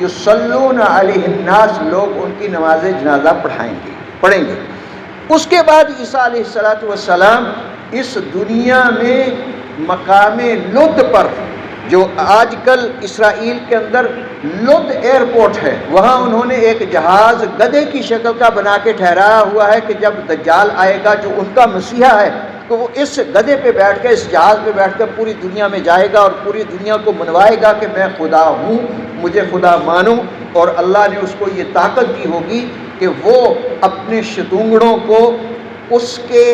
Speaker 1: یصلون علیہ الناس، لوگ ان کی نماز جنازہ پڑھیں گے۔ اس کے بعد عیسیٰ علیہ السلام اس دنیا میں مقام لد پر، جو آج کل اسرائیل کے اندر لد ایئرپورٹ ہے، وہاں انہوں نے ایک جہاز گدھے کی شکل کا بنا کے ٹھہرایا ہوا ہے کہ جب دجال آئے گا جو ان کا مسیحا ہے تو وہ اس گدھے پہ بیٹھ کر، اس جہاز پہ بیٹھ کر پوری دنیا میں جائے گا اور پوری دنیا کو منوائے گا کہ میں خدا ہوں، مجھے خدا مانو. اور اللہ نے اس کو یہ طاقت دی ہوگی کہ وہ اپنے شتونگڑوں کو اس کے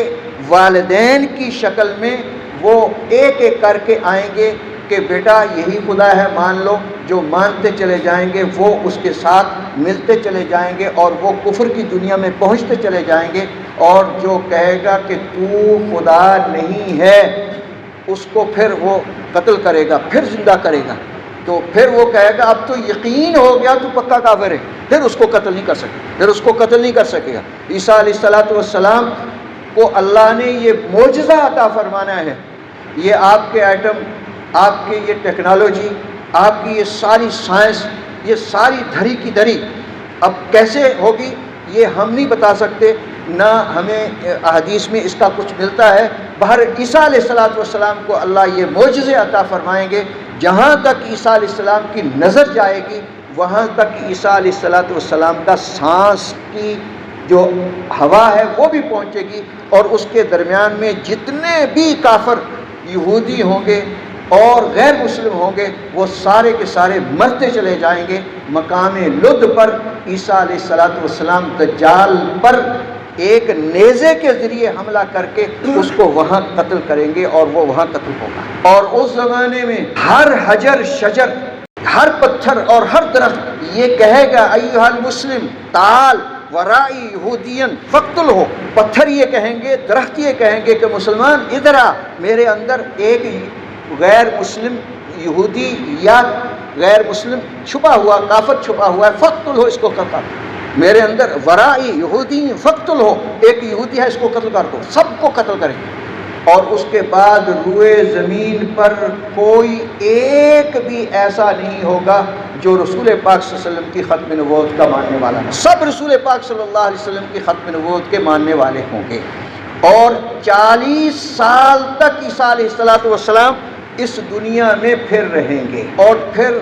Speaker 1: والدین کی شکل میں وہ ایک ایک کر کے آئیں گے کہ بیٹا یہی خدا ہے مان لو. جو مانتے چلے جائیں گے وہ اس کے ساتھ ملتے چلے جائیں گے اور وہ کفر کی دنیا میں پہنچتے چلے جائیں گے. اور جو کہے گا کہ تو خدا نہیں ہے اس کو پھر وہ قتل کرے گا، پھر زندہ کرے گا. تو پھر وہ کہے گا اب تو یقین ہو گیا تو پکا کافر ہے، پھر اس کو قتل نہیں کر سکے، پھر اس کو قتل نہیں کر سکے گا. عیسیٰ علیہ السلام کو اللہ نے یہ معجزہ عطا فرمانا ہے. یہ آپ کے ایٹم، آپ کی یہ ٹیکنالوجی، آپ کی یہ ساری سائنس، یہ ساری دھری کی دھری اب کیسے ہوگی یہ ہم نہیں بتا سکتے، نہ ہمیں احادیث میں اس کا کچھ ملتا ہے. بہر عیسیٰ علیہ السلام کو اللہ یہ معجزے عطا فرمائیں گے. جہاں تک عیسیٰ علیہ السلام کی نظر جائے گی وہاں تک عیسیٰ علیہ السلام کا سانس کی جو ہوا ہے وہ بھی پہنچے گی. اور اس کے درمیان میں جتنے بھی کافر یہودی ہوں گے اور غیر مسلم ہوں گے وہ سارے کے سارے مرتے چلے جائیں گے. مقام لد پر عیسیٰ علیہ السلام دجال پر ایک نیزے کے ذریعے حملہ کر کے اس کو وہاں قتل کریں گے اور وہ وہاں قتل ہوگا. اور اس زمانے میں ہر حجر شجر، ہر پتھر اور ہر درخت یہ کہے گا ایھا المسلم تعال ورائی یہودین فقتل ہو. پتھر یہ کہیں گے، درخت یہ کہیں گے کہ مسلمان ادھر آ، میرے اندر ایک غیر مسلم یہودی یا غیر مسلم چھپا ہوا، کافر چھپا ہوا ہے، فقتل ہو، اس کو قتل کر. میرے اندر ورائی یہودی فقتل ہو، ایک یہودی ہے اس کو قتل کر دو. سب کو قتل کریں گے. اور اس کے بعد روئے زمین پر کوئی ایک بھی ایسا نہیں ہوگا جو رسول پاک صلی اللہ علیہ وسلم کی ختم نبوت کا ماننے والا ہے. سب رسول پاک صلی اللہ علیہ وسلم کی ختم نبوت کے ماننے والے ہوں گے. اور 40 سال تک عیسیٰ علیہ السلام اس دنیا میں پھر رہیں گے. اور پھر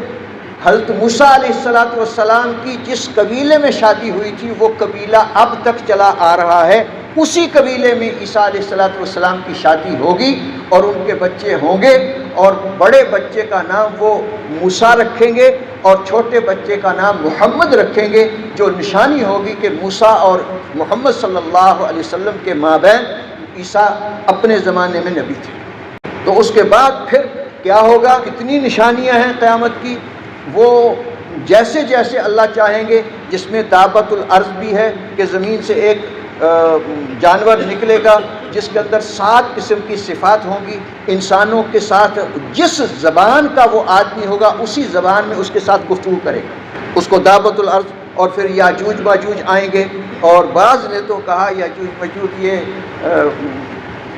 Speaker 1: حضرت موسیٰ علیہ السلام کی جس قبیلے میں شادی ہوئی تھی وہ قبیلہ اب تک چلا آ رہا ہے. اسی قبیلے میں عیسیٰ علیہ السلام کی شادی ہوگی اور ان کے بچے ہوں گے. اور بڑے بچے کا نام وہ موسیٰ رکھیں گے اور چھوٹے بچے کا نام محمد رکھیں گے، جو نشانی ہوگی کہ موسیٰ اور محمد صلی اللہ علیہ وسلم کے مابین عیسیٰ اپنے زمانے میں نبی تھے. تو اس کے بعد پھر کیا ہوگا؟ کتنی نشانیاں ہیں قیامت کی، وہ جیسے جیسے اللہ چاہیں گے. جس میں دابۃ الارض بھی ہے کہ زمین سے ایک جانور نکلے گا جس کے اندر 7 قسم کی صفات ہوں گی. انسانوں کے ساتھ جس زبان کا وہ آدمی ہوگا اسی زبان میں اس کے ساتھ گفتگو کرے گا، اس کو دابۃ الارض. اور پھر یاجوج ماجوج آئیں گے. اور بعض نے تو کہا یاجوج ماجوج یہ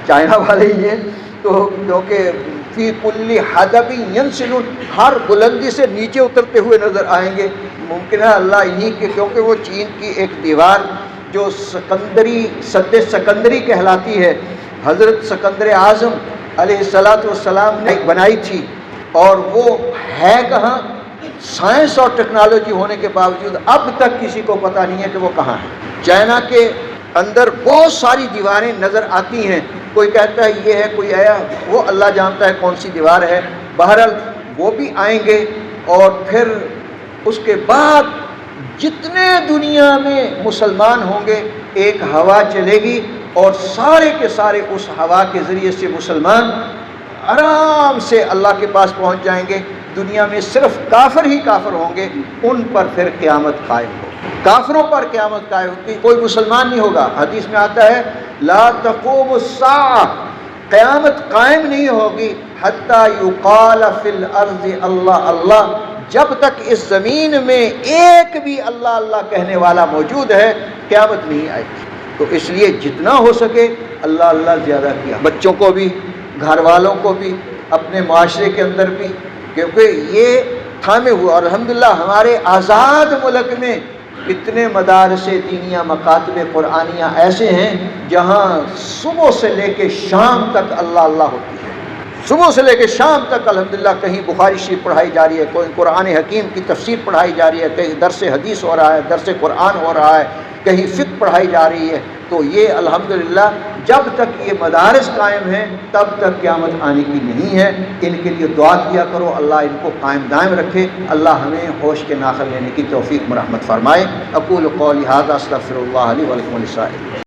Speaker 1: چائنا والے ہی ہیں، تو کیونکہ فی کل حدب ینسلون، ہر بلندی سے نیچے اترتے ہوئے نظر آئیں گے. ممکن ہے اللہ انہی کے، کیونکہ وہ چین کی ایک دیوار جو سکندری سد سکندری کہلاتی ہے، حضرت سکندر اعظم علیہ السلام نے بنائی تھی. اور وہ ہے کہاں؟ سائنس اور ٹیکنالوجی ہونے کے باوجود اب تک کسی کو پتہ نہیں ہے کہ وہ کہاں ہے. چائنا کے اندر بہت ساری دیواریں نظر آتی ہیں، کوئی کہتا ہے یہ ہے، کوئی آیا، وہ اللہ جانتا ہے کون سی دیوار ہے. بہرحال وہ بھی آئیں گے. اور پھر اس کے بعد جتنے دنیا میں مسلمان ہوں گے ایک ہوا چلے گی اور سارے کے سارے اس ہوا کے ذریعے سے مسلمان آرام سے اللہ کے پاس پہنچ جائیں گے. دنیا میں صرف کافر ہی کافر ہوں گے، ان پر پھر قیامت قائم ہو. کافروں پر قیامت قائم ہوتی، کوئی مسلمان نہیں ہوگا. حدیث میں آتا ہے لا تقوم الساعہ، قیامت قائم نہیں ہوگی حتی یقال فی الارض اللہ اللہ، جب تک اس زمین میں ایک بھی اللہ اللہ کہنے والا موجود ہے قیامت نہیں آئے گی. تو اس لیے جتنا ہو سکے اللہ اللہ زیادہ کیا، بچوں کو بھی، گھر والوں کو بھی، اپنے معاشرے کے اندر بھی، کیونکہ یہ تھامے ہوا. اور الحمدللہ ہمارے آزاد ملک میں کتنے مدارس دینیہ مکاتب قرآنیہ ایسے ہیں جہاں صبح سے لے کے شام تک اللہ اللہ ہوتی ہے، صبح سے لے کے شام تک الحمدللہ کہیں بخاری شریف پڑھائی جا رہی ہے، کوئی قرآن حکیم کی تفسیر پڑھائی جا رہی ہے، کہیں درس حدیث ہو رہا ہے، درس قرآن ہو رہا ہے، کہیں فقہ پڑھائی جا رہی ہے۔ تو یہ الحمدللہ جب تک یہ مدارس قائم ہیں تب تک قیامت آنے کی نہیں ہے۔ ان کے لیے دعا کیا کرو، اللہ ان کو قائم دائم رکھے، اللہ ہمیں ہوش کے ناخن لینے کی توفیق مرحمت فرمائے۔ اقول قولی ھذا استغفر اللہ لی ولکم ولسائر